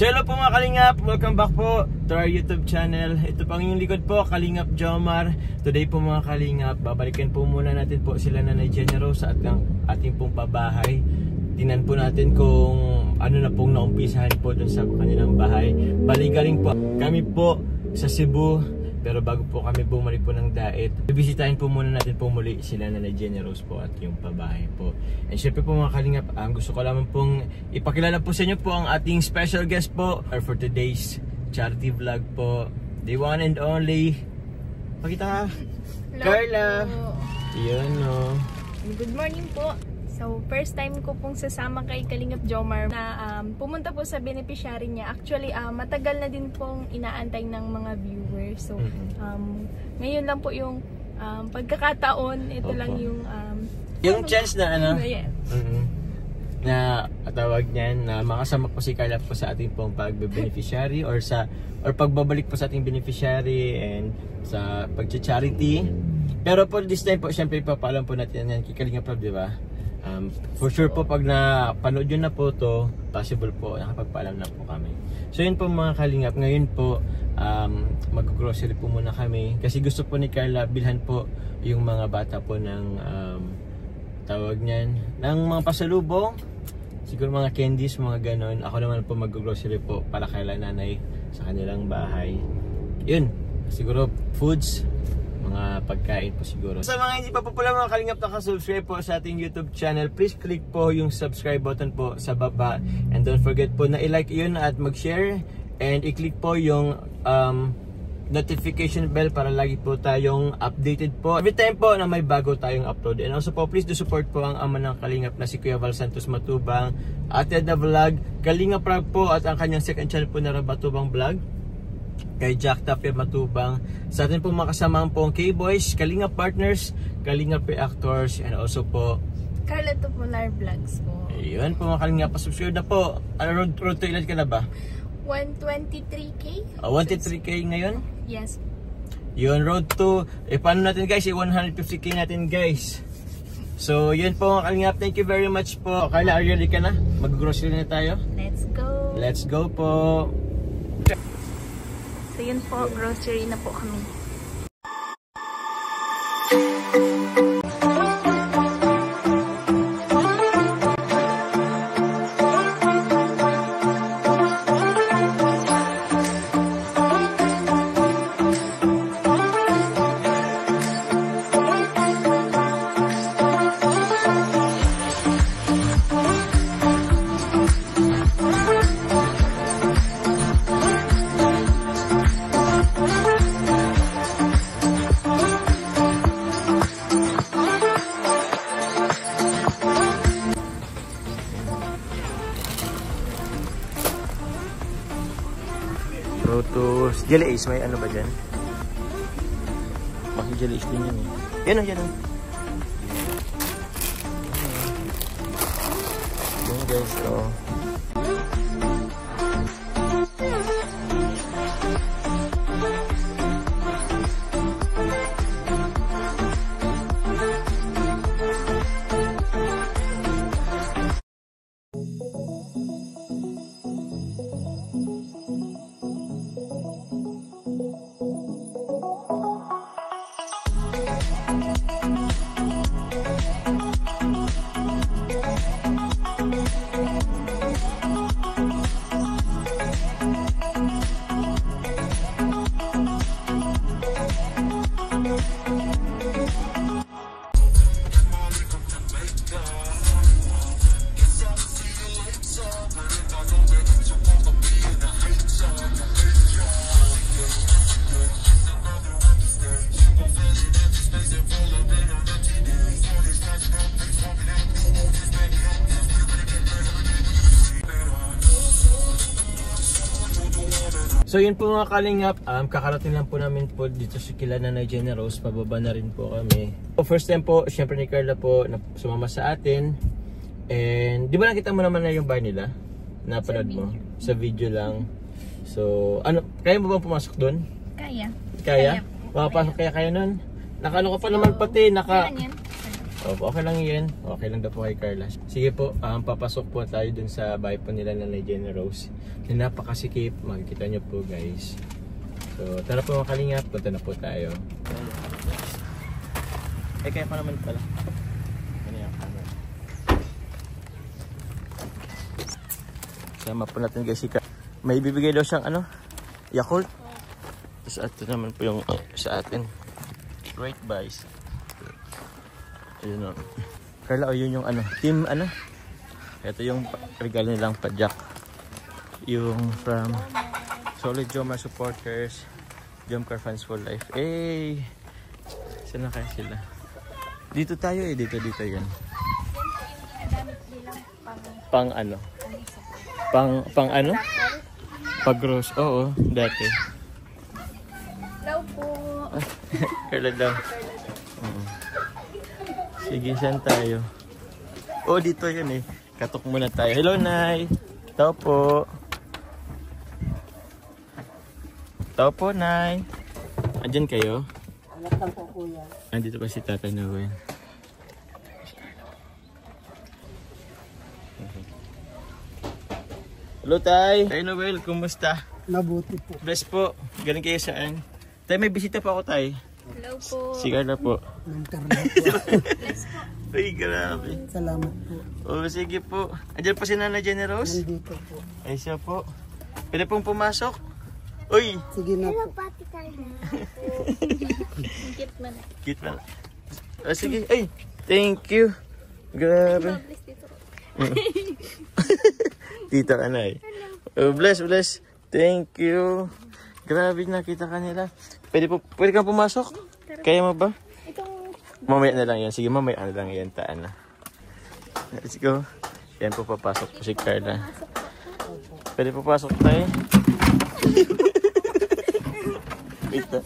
So hello po mga Kalingap, welcome back po to our YouTube channel. Ito pang yung likod po, Kalingap Jomar. Today po mga Kalingap, babalikan po muna natin po sila Nanay Jenny Rose at ang ating pong pabahay. Tingnan po natin kung ano na pong naumpisahan po dun sa kanilang bahay. Baligaling po kami po sa Cebu, pero bago po kami bumalik po ng Daet, bibisitahin po muna natin po muli sila Nanay Jenny Rose po at yung pabahay po. And syempre po mga Kalingap, gusto ko lamang pong ipakilala po sa inyo po ang ating special guest po for today's charity vlog po. The one and only, pakita ka, Carla. Yun no. Good morning po. So, first time ko pong sasama kay Kalingap Jomar na pumunta po sa beneficiary niya. Actually, matagal na din pong inaantay ng mga viewers. So, ngayon lang po yung pagkakataon. Ito lang yung... yung chance na ano? Yeah. Na tawag niyan na makasama po si Carla po sa ating pong pagbe-beneficiary or pagbabalik po sa ating beneficiary and sa pag-charity. Pero po this time po, syempre ipapaalam po natin yan kay Kalingap Rob, di ba? For sure po pag napanood yun na po to, possible po nakapagpaalam na po kami. So yun po mga Kalingap, ngayon po mag-grocery po muna kami kasi gusto po ni Carla bilhan po yung mga bata po ng tawag niyan, ng mga pasalubong, siguro mga candies, mga ganon. Ako naman po mag-grocery po para kay nanay sa kanilang bahay. Yun, siguro foods, mga pagkain po siguro. Sa mga hindi pa po pala mga Kalingap nakasubscribe po sa ating YouTube channel, please click po yung subscribe button po sa baba. And don't forget po na i-like yun at mag-share. And i-click po yung notification bell para lagi po tayong updated po every time po na may bago tayong upload. And also po, please do support po ang ama ng Kalingap na si Kuya Val Santos Matubang, Ate Edna Vlog, Kalingap Rob po at ang kanyang second channel po na Rabatubang Vlog, kay Jack Tapia Matubang, sa atin po makasamahan po ang K-Boys, Kalingap Partners, Kalingap Reactors, and also po Carla Tupular Vlogs po. Ayun po mga Kalingap, subscribe na po. Road to ilan ka na ba? 123k? 123k ngayon? Yes. Yun, road to, paano natin guys, 150k natin guys. So yun po mga Kalingap, thank you very much po. Carla, are you ready ka na? Mag-grocery na tayo? Let's go. Let's go po. So yun po, grocery na po kami. Protos. Jelly Ace, may ano ba dyan? Bakit Jelly Ace din yun eh. Yan o, yan o. Yan guys, o. So yun po mga Kalingap, kakarating lang po namin po dito sa kila Nanay Jenny Rose, pababa na rin po kami. So first time po, syempre ni Carla po na sumama sa atin. And di ba nakita mo naman na yung bar nila? Napanood mo? Sa video lang. So ano, kaya mo bang pumasok doon? Kaya. Kaya? Makapasok kaya nun? Nakano ka pa naman pati, Opo, okay lang yan. Okay lang daw po kay Carla. Sige po, papasok po tayo dun sa bahay po nila Nanay Jenny Rose. na napakasikip. Makikita nyo po guys. So tara po mga kalingap, punta na po tayo. Eh kaya pa naman pala. Ano yung camera? Sama po natin guys, may bibigay daw siyang ano, Yakult. Tapos ito naman po yung sa atin. Great buys. Ayun o. Carla, o yun yung ano, team ano. Ito yung regalo nilang padyak. Yung from Solid Jomar supporters, Jomcar fans for life. Eh, saan na kaya sila? Dito tayo eh, dito yan. Pang ano? Pang ano? Pag-gross, oo, dati. Hello po. Carla daw. Sige, saan tayo? Oh, dito yun eh. Katok muna tayo. Hello, Nay. Tao po. Tao po, Nay. Andyan kayo? Anak lang po, kuya. Andito pa si Tatay Noel. Hello, Tay. Tay Noel, kumusta? Mabuti po. Bless po. Galing kayo saan? Tay, may bisita pa ako, Tay. Hello po. Si Carla po. Ng karne po. Ay, grabe. Salamat po. Oh, sige po. Andiyan po si Nana Generous? Nandito po. Ay, siya po. Pwede pong pumasok? Uy! Sige na po. Kit man. Cute na. Oh, sige. Ay, thank you. Grabe. Please dito. Tita ka na eh. Oh, bless. Thank you. Grabe, nakita ka nila. Pwede kang pumasok? Kaya mo ba? Itong Mamaya na lang yan. Sige, mamaya na lang yan. Taan na. Let's go. Yan po, papasok po si Carla. Pwede papasok tayo. Wait na.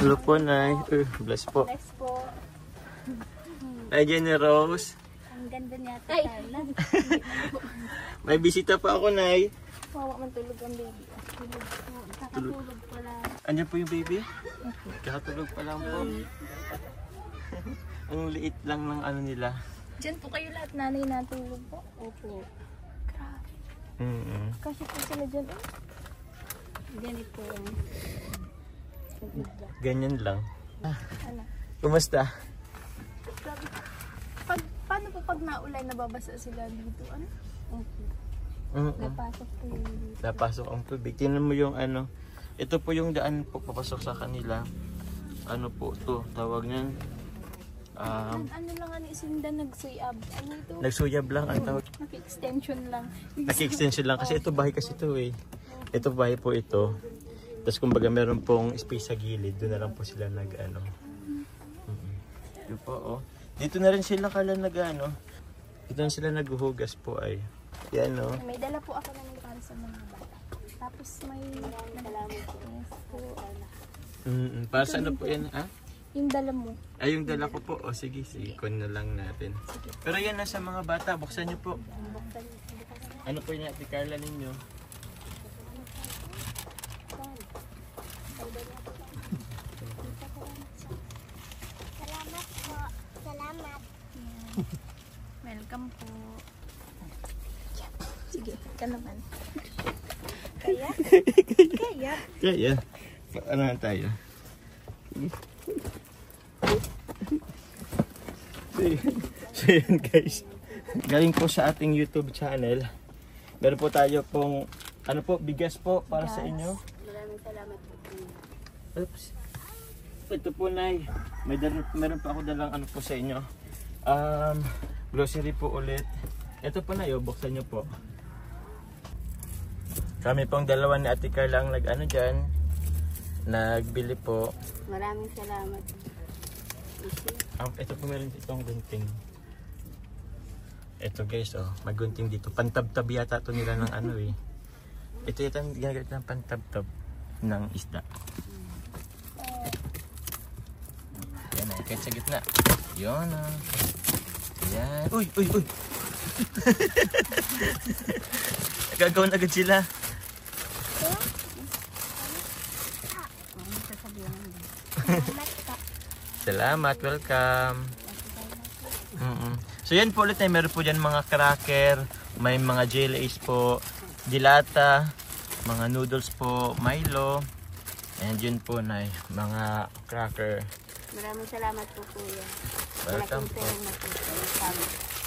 Hello po, Nay. Bless po. Bless po. Nay Generous. Ang ganda niya Carla. May bisita pa ako, Nay. Wawa man tulog ang baby. Kakatulog pala. Andiyan po yung baby? Kakatulog pa lang po. Ang liit lang ng ano nila. Diyan po kayo lahat, nanay, natulog po. Opo. Grabe. Kasi po sila dyan. Ganito. Ganyan lang. Ano? Kumusta? Grabe. Paano po pag naulay, nababasa sila dito? Ano? Opo. Napasok po yung dito. Napasok ang tubig. Tingnan mo yung ano. Ito po yung daan po papasok sa kanila. Ano po to? Tawag niyan. Ano lang ang isinda nagsuyab? Ano ito? Nagsuyab lang ang tawag. Naki-extension lang. Naki-extension lang. Kasi ito bahay kasi ito eh. Ito bahay po ito. Tapos kumbaga meron pong space sa gilid. Doon na lang po sila nag ano. Yun po oh. Dito na rin sila kala nag ano. Dito na sila naghuhugas po ay. Yan oh. May dala po ako ng para sa mga bata. Tapos may nalaman po. Para sa ano po yan ha? Yung dala mo. Ay yung dala ko po. O sige, ikon na lang natin. Pero yan nasa mga bata. Buksan nyo po. Ano po yung Ate Carla ninyo? Salamat po. Salamat. Welcome po. Sige, ka naman. Kaya? Kaya? Kaya. Ano na tayo? So yun guys. Galing po sa ating YouTube channel. Meron po tayo pong ano po, bigas po para sa inyo. Maraming salamat po. Oops. Ito po, Nay. Meron pa ako dalang ano po sa inyo. Grocery po ulit. Ito po, Nay. Buksan nyo po. Kami pong dalawa ni Ate Carla ang nag-ano dyan. Nagbili po. Maraming salamat. Ito po meron itong gunting. Ito guys, oh. May gunting dito. Pantabtab yata ito nila ng ano eh. Ito yata ginagamit ng pantabtab ng isda. Yan eh, kahit sa gitna. Yan ah. Yan. Uy, uy, uy! Nagagawin agad sila. Salamat po. Salamat, welcome. So yan po ulit, meron po dyan mga cracker, may mga jellies po, dilata, mga noodles po, Milo, and yun po na mga cracker. Maraming salamat po kuya. Welcome po.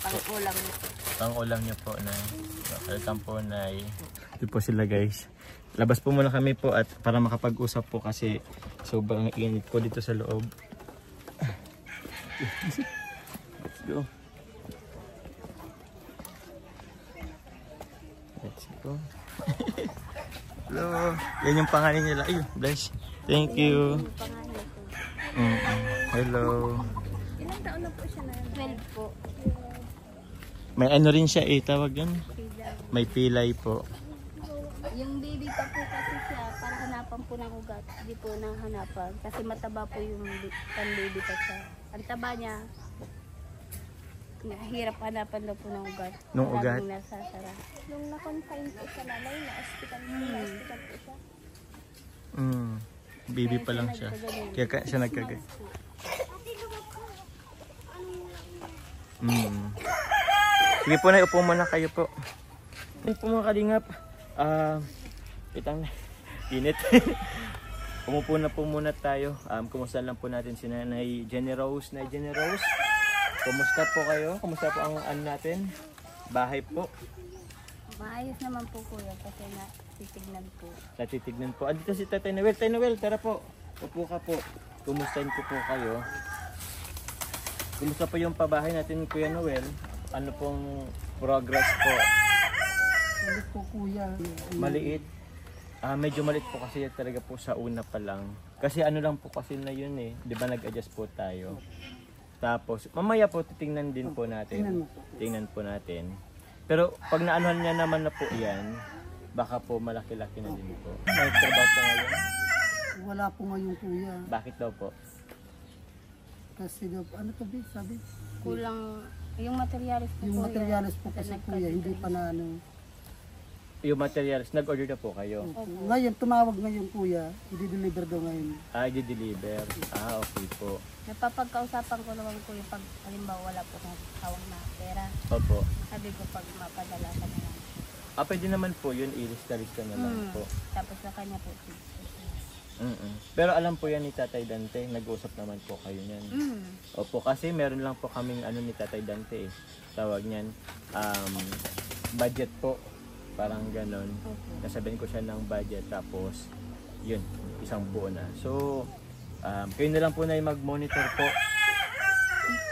Pang-ulam niyo. Pang-ulam niyo po na. Welcome po na. Ito po sila guys. Labas po muna kami po at para makapag-usap po kasi sobrang init po dito sa loob. Let's go. Let's go. Hello. Yan yung pangalan nila. Ay, bless. Thank you. Hello. Ilang taon na po siya na? 12 po. May ano rin siya tawag yan? May pilay po. Yung baby pa po kasi siya, para hanapan po ng ugat. Hindi po nang hanapan. Kasi mataba po yung pan-baby pa siya. Ang taba niya, hirap hanapan daw po ng ugat. Nung ugat? Laging nasasara. Nung na-confine po sa nanay, na-hospital po siya. Baby pa lang siya. Kaya siya nagkagay. Sige po na, upo muna kayo po. Yan po mga kalingap. Itang init. Umupo na po muna tayo. Kumusta lang po natin si Nanay Jenny Rose. Nanay Jenny Rose, kumusta po kayo? Kumusta po ang ano natin? Bahay po. Maayos naman po kuya kasi natitignan po. Natitignan po. Dito si Tatay Noel. Tatay Noel, tara po. Upo ka po. Kumustahin ko po kayo. Kumusta po yung pabahay natin, Kuya Noel? Ano pong progress po? Maliit po kuya. Maliit? Medyo maliit po kasi talaga po sa una pa lang. Kasi ano lang po kasi na yun di ba nag-adjust po tayo. Tapos mamaya po titingnan din po natin. Tingnan po natin. Pero pag naanuhan niya naman na po yan, baka po malaki-laki na din po. May trabaho po ngayon? Wala po ngayon kuya. Bakit daw po? Kasi daw, ano to ba sabi? Kulang yung materialis po Yung kuya. materialis po kasi kuya, hindi pa na ano. Yung materials, nag-order na po kayo? Ngayon, tumawag ngayon kuya, i-deliver daw ngayon. I-deliver. Okay po. Napapagkausapan ko naman ko yung pag halimbawa wala po ng hawak na pera. Opo. Sabi ko pag mapadala ka na lang. Pwede naman po yun, ilista-lista na lang po. Tapos sa kanya po. Pero alam po yan ni Tatay Dante, nag-usap naman po kayo niyan. Opo, kasi meron lang po kaming ano ni Tatay Dante tawag niyan, budget po. Parang ganon. Nasabihin ko siya ng budget tapos yun, isang buo na. So, kayo na lang po na mag-monitor po.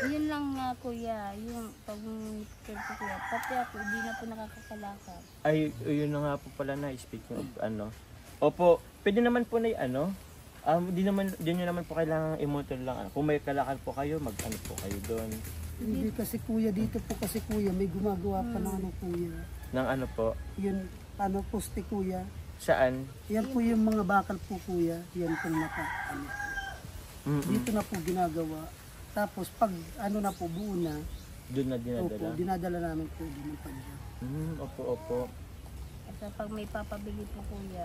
Yun lang nga kuya, yung pag-monitor ko kuya. Pati ako, hindi na po nakakakalakad. Ay, yun na nga po pala na, speaking of ano. Opo, pwede naman po na di nyo naman po kailangan i-monitor lang. Kung may kalakal po kayo, mag-ano po kayo doon. Hindi kasi kuya, dito po kasi kuya, may gumagawa pa ng ano kuya. Ng ano po? Yun, ano, poste kuya. Saan? Yan po yung mga bakal po kuya. Yan po naka, ano. Dito na po ginagawa. Tapos pag ano na po, buo na. Doon na dinadala? Opo, dinadala namin po doon pa dyan. Opo. Kasi pag may papabili po kuya,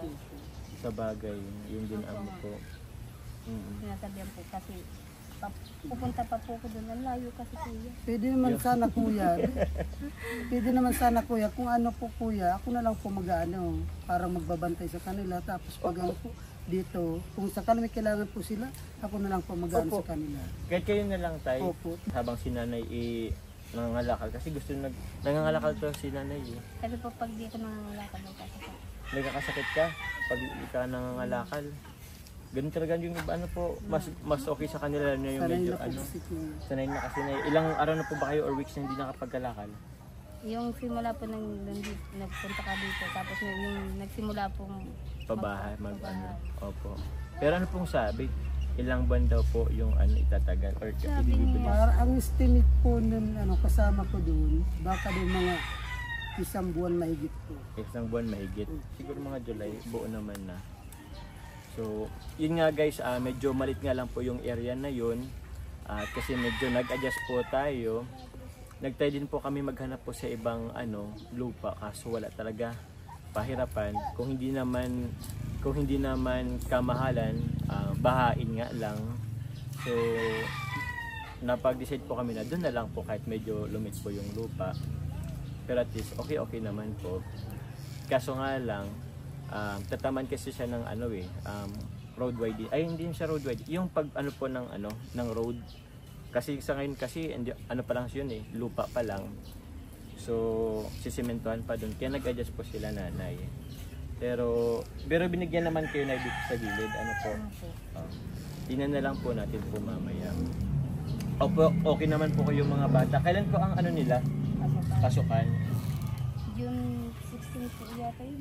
Sa bagay, yun din ang po. sinasabihan po kasi pupunta pa po ko doon. Ang layo kasi kuya. Pwede naman sana kuya. Pwede naman sana kuya. Kung ano po kuya, ako na lang po mag-ano para magbabantay sa kanila. Tapos pag ano po dito, kung sa kanila kailangan po sila, ako na lang po mag-ano sa kanila. Kahit kayo na lang tayo, Opo. habang si nanay nangangalakal. Kasi gusto nangangalakal to si nanay Kasi po pag di ko nangangalakad ng kasakit. Nagkakasakit ka pag ka nangangalakal. Ganun talaga yung iba, ano po, mas okay sa kanila na yung Sanay medyo na po ano. kasi kuya. Sanay na kasi na. Ilang araw na po ba kayo or weeks na hindi nakapagkalakal? Yung simula po nagpunta ka dito, tapos yung nagsimula pong Pabahay, Opo. Pero ano pong sabi? Ilang buwan daw po yung ano itatagal or ibibigay? Para ang estimate po nun, ano, kasama ko doon, baka doon mga 1 buwan mahigit po. Isang buwan mahigit. Siguro mga July, buo naman na. So, yun nga guys, medyo malit nga lang po yung area na yun. Kasi medyo nag-adjust po tayo. Nagtry din po kami maghanap po sa ibang lupa, kaso wala talaga, pahirapan. Kung hindi naman kamahalan, bahain nga lang. So, napag-decide po kami na doon na lang po kahit medyo lumit po yung lupa. Pero at least okay naman po. Kaso nga lang, tataman kasi siya ng road wide. Ay hindi siya road wide. Yung pag po ng road. Kasi sa ngayon kasi pa lang yun lupa pa lang. So sisimentuhan pa doon. Kaya nag-adjust po sila nanay. Pero binigyan naman kayo na dito sa gilid. Tingnan na lang po natin po mamaya. Opo, okay naman po kayong mga bata. Kailan po ang nila? Pasukan? June 16 po yata yun.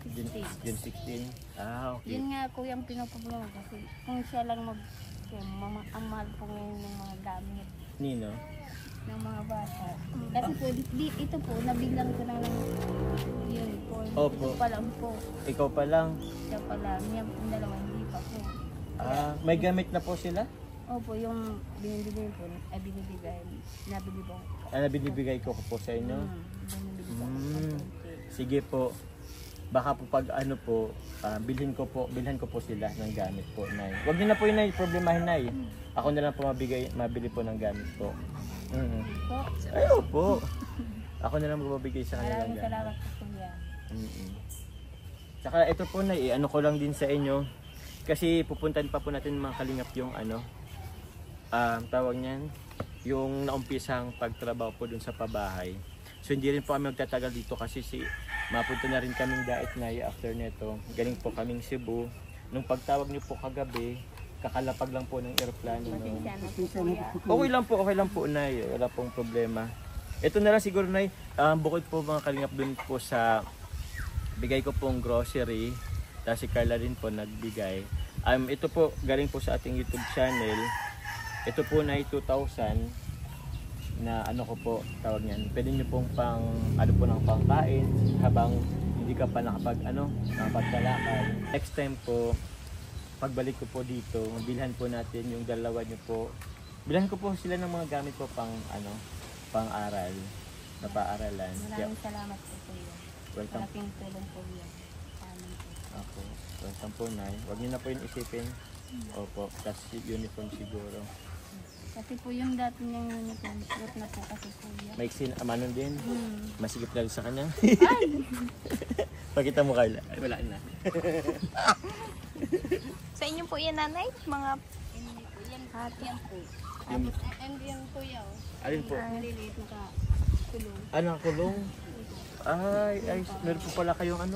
June 16? Ah, okay. Yun nga kuya ang pinaproblema kasi kung siya lang ang mahal po ngayon ng mga gamit Nino? ng mga bata. Kasi po, ito po, nabilang ko lang ng uniform. Opo. Ito pa lang po. Ikaw pa lang? Siya pa lang. Yung dalawa hindi pa po. May gamit na po sila? Opo, yung binibigay po, nabili po. Binibigay ko po sa inyo? Binibigay po. Sige po. Baka po pag bilhin ko po sila ng gamit po, Nay. Huwag niyo na po yun, Nay, problemahin, Nay. Ako na lang po mabili po ng gamit po. Po. Ay, opo. Ako na lang mabibigay sa kanila ng Maraming gamit. salamat po kuya. Tsaka ito po, Nay, ko lang din sa inyo. Kasi pupuntahan pa po natin mga kalingap yung tawag niyan, yung naumpisang pagtrabaho po dun sa pabahay. So hindi rin po kami magtatagal dito kasi mapunta na rin kaming Daet, Nay, after neto. Galing po kaming Cebu. Nung pagtawag niyo po kagabi, kakalapag lang po ng aeroplano. Okay lang po, Nay. Wala pong problema. Ito na lang siguro, Nay. Bukod po mga kalingap dun po sa bigay ko pong grocery. Tapos si Carla rin po nagbigay. Ito po, galing po sa ating YouTube channel. Ito po na 2,000 na ko po, tawag niyan. Pwede nyo pong ng pangkain habang hindi ka pa nakapagkalakad. Next time po, pagbalik ko po dito, bilhan po natin yung dalawa nyo po. Bilhan ko po sila ng mga gamit po pang-aral, na paaralan. Maraming salamat po kuya. Welcome. Malaking tulong po yan. Ako, welcome po, Nay. Huwag niyo na po yun isipin. Opo, kasi uniform siguro. Kasi po yung dati niyang uniform, suot na po kasi kuya. Maiksin, amanon din. Masigip lang sa kanya. Pakita mo, Carla. Ay, wala na. Sa inyo po yan, nanay? Mga Hindi po, yan po. And yan kuya, Alin po? maliliit na kulong. Kulong? Ay, meron po pala kayong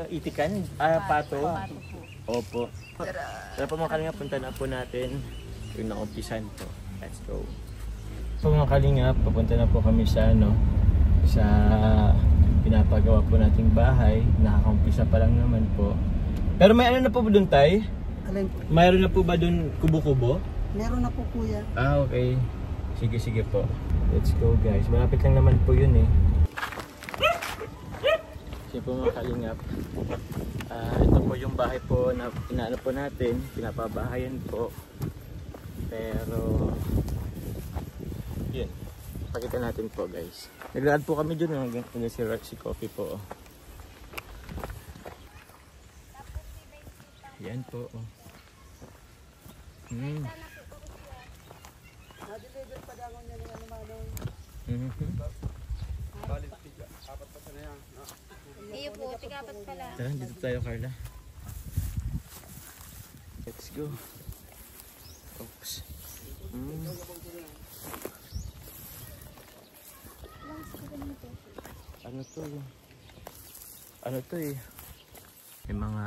itikan? Pato? Pato po. Opo. Tara po mga kalingap, punta na po natin yung naumpisan po. Let's go. So mga kalingap, papunta na po kami sa sa pinapagawa po nating bahay. Nakakaumpisa pa lang naman po. Pero may na po ba dun, Tay? Alin po? Mayroon na po ba dun kubo-kubo? Meron na po kuya. Okay. Sige po. Let's go, guys. Malapit lang naman po yun Sige po mga kalingap. Ito po yung bahay po na inaano po natin. Pinapabahayan po. Pero yun. Pakita natin po, guys. Naglalad po kami dun. Si Coffee po. Yan po. Na-deliver pa daw niya ng manong. Iyo po, tigapat pala. Tara, dito tayo, Carla. Let's go. Oops. Ano to May mga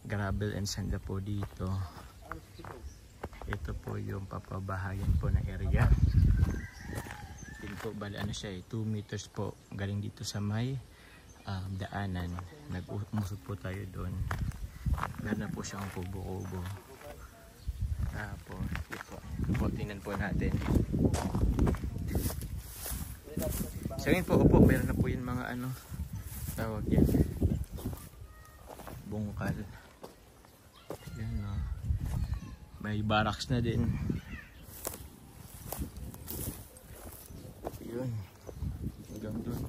gravel and sand po dito. Ito po yung papabahayan po na area. Yun po, bali 2 meters po galing dito sa may daanan. Nag-umusot po tayo doon. Meron na po siyang kubo-kubo. Tapos ito po, tingnan po natin. So yun po, meron na po yung mga tawag yan, bungkal. Yan may barracks na din. Yun, hanggang doon.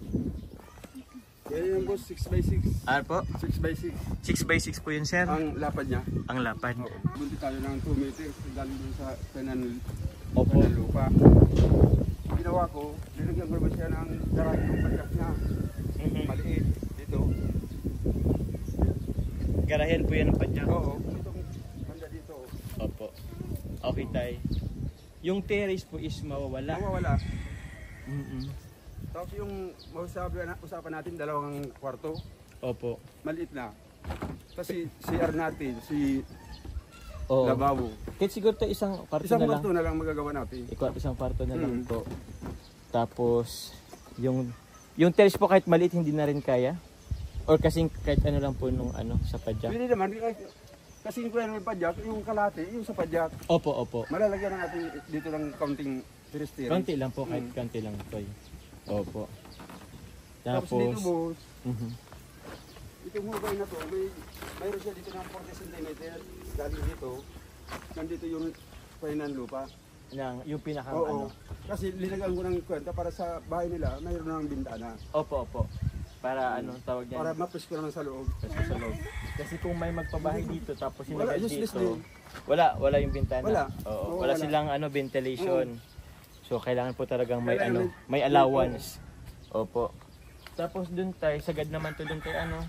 Yan yung boss, 6x6. Ano po? 6x6. 6x6 po yun, sir? Ang lapad niya. Ang lapad. Bunti tayo ng 2 meters. Galing dun sa Opo. ng lupa. Ginawa ko, nilagyan ko naman siya ng garahe ng padyak niya. Maliit. Dito. Garahen po yan ng padyak. Oo. Itong banda dito. Opo. Okay, tay. Yung terrace po is mawawala. Mawawala. Mm-mm. Tapos yung usapan natin, 2 kwarto. Opo. Maliit na. Kasi CR natin, si Oo. Lababo. Kahit siguro to isang kwarto Isang na lang. kwarto na lang magagawa natin. Isang kwarto na lang Mm. po. Tapos, yung terrace po kahit maliit hindi na rin kaya? Or kasing kahit ano lang po nung sa padyak? Pwede naman, kasi yung yung padyak, yung kalate, yung sa padyak, Opo, opo. malalagyan na natin dito ng counting tiris-tiris. Konti lang po, kahit konti lang po. Opo. Tapos dito, Tapos, boss, mhm. itong hugay na to, mayroon siya dito ng 40 cm. Galing dito, nandito yung painan lupa. Yung pinakang Oo. Kasi linagyan ko ng kwenta para sa bahay nila, mayroon ng bintana. Opo, opo. Para tawag niyan? Para mapres ko naman sa loob. Sa loob. Kasi kung may magpabahay dito tapos Wala, sinagad useless dito, din. wala yung bintana. Wala. Oo, Oo, wala wala. silang ventilation. So kailangan po talagang may Kailangan may allowance. Opo. Tapos dun tayo, sagad naman to dun tayo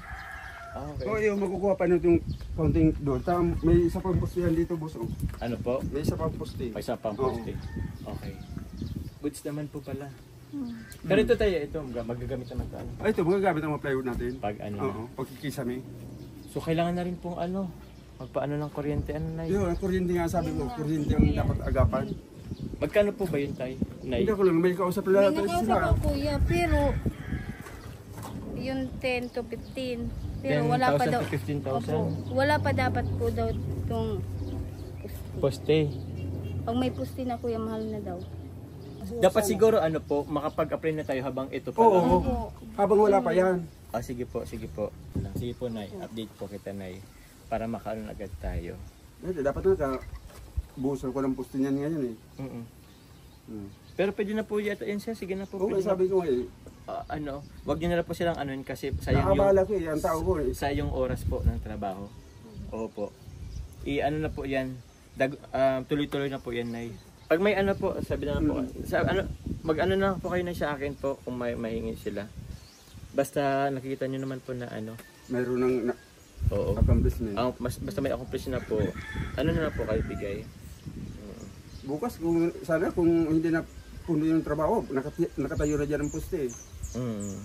Okay. Oo, yung makukuha pa nitong counting doon. May isa pang poste yan dito, boss. Oh. Ano po? May isa pang poste. May isa pang Oo. poste. Okay. Goods naman po pala. Pero ito tayo, magagamit naman ito. Ay, ito, magagamit ang mga plywood natin. Pag Oo, pagkikisame. So kailangan na rin pong magpaano ng kuryente, na yun? Yun, kuryente nga sabi ko, kuryente ang dapat agapan. Magkano po ba yun tayo? Nay? Hindi ko lang, may kausap May lang natin nakausap sila. ako kuya, pero yung 10 to 15. Pero wala pa 10,000 daw. to 15,000? Opo, wala pa dapat po daw itong Poste. pag may pusti na kuya, mahal na daw. Dapat siguro makapag-apply na tayo habang ito pa Oo, lang. oo. Habang wala pa yan. Sige po, sige po. Sige po, Nay. Update po kita, Nay. Para makaano agad tayo. Dapat na buhusan ko ng poste niyan ngayon eh. Mm-mm. Hmm. Pero pwede na po yata yun siya. Sige na po. Oo, pwede na. sabi ko eh. Wag niyo na lang po silang kasi sayang Nakabala ko eh, ang tao ko eh. sayang oras po ng trabaho. Opo. Na po yan. Tuloy-tuloy na po yan, Nay. Pag may po, sabi na lang po. Mag-ano na po kayo na sa akin po kung may mahingi sila. Basta nakikita niyo naman po na Mayroon ng Oo. accomplishment. Basta may accomplish na po. Na po kayo bigay. Bukas kung hindi na puno yung trabaho, nakatayo na dyan ang poste.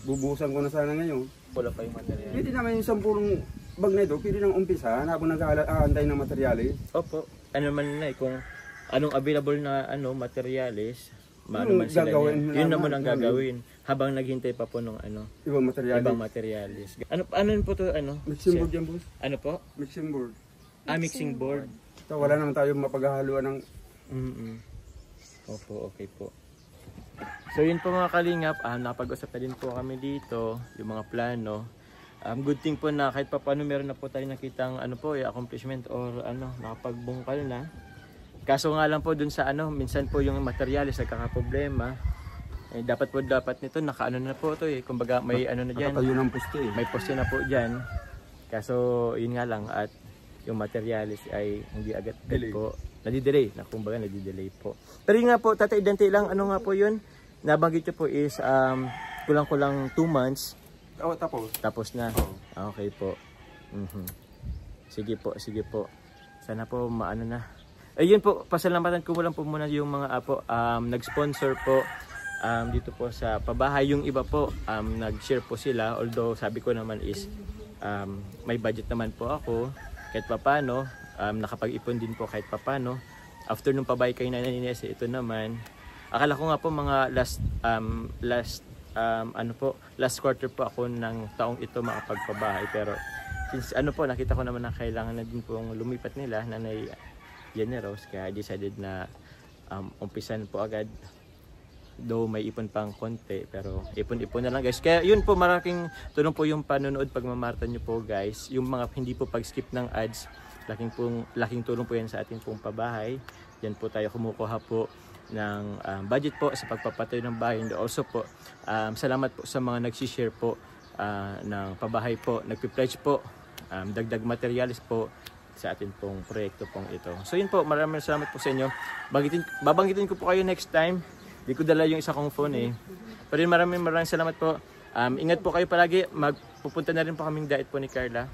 Bubuhusan ko na sana ngayon. Wala pa yung material. Pwede naman yung 10 bag na ito, pwede nang umpisa habang nag-aantay ng materyales. Opo. Man na kung anong available na materyales, Yung man sila gagawin niya. Yun naman, naman ang gagawin habang naghintay pa po ng Ibang materyales. ibang materials. Ano po to Mixing board yan, boss. Ano po? Mixing board. Mixing board. So, wala naman tayo mapaghahaluan ng... Opo, okay po. So yun po mga kalingap, nakapag-usap na din po kami dito, yung mga plano. Good thing po na kahit pa paano meron na po tayo nakitang accomplishment or nakapagbungkal na. Kaso nga lang po dun sa minsan po yung materials nagkakaproblema. Dapat nito nakaano na po to kumbaga may na diyan. Nakatayo ng poste eh. May poste na po diyan. Kaso yun nga lang at yung materials ay hindi agad po nadidelay, kumbaga nadidelay po. Pero yun nga po, Tatay Dante lang, nga po yun, nabanggit nyo po is kulang-kulang 2 months. Tapos. Tapos na. Okay po. Sige po. Sana po maano na. Ayun po, pasalamatan ko lang po muna yung mga nag-sponsor po dito po sa pabahay. Yung iba po, nag-share po sila. Although sabi ko naman is may budget naman po ako. Kahit papano, nakapag-ipon din po kahit papano. After nung pabahay kay Nanay Inés, ito naman. Akala ko nga po mga last quarter po ako ng taong ito makapagpabahay. Pero since nakita ko naman na kailangan na din pong lumipat nila, Nanay Jenny Rose, kaya decided na umpisan po agad. Though may ipon pang konti, pero ipon-ipon na lang guys. Kaya yun po, malaking tulong po yung panonood pagmamaratan nyo po guys. Yung mga hindi po pag-skip ng ads, laking tulong po yan sa ating pong pabahay. Yan po tayo kumukuha po ng budget po sa pagpapatayo ng bahay. And also po, salamat po sa mga nagsishare po ng pabahay po, nagpi-pledge po, dagdag materials po. sa atin pong proyekto pong ito. So yun po, maraming salamat po sa inyo. Babanggitin ko po kayo next time. Di ko dala yung isa kong phone eh. Pero yun, maraming salamat po. Ingat po kayo palagi. Magpupunta na rin po kaming diet po ni Carla.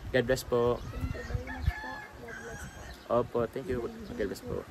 God bless po. Thank you very much po. God bless po. Opo, thank you. God bless po.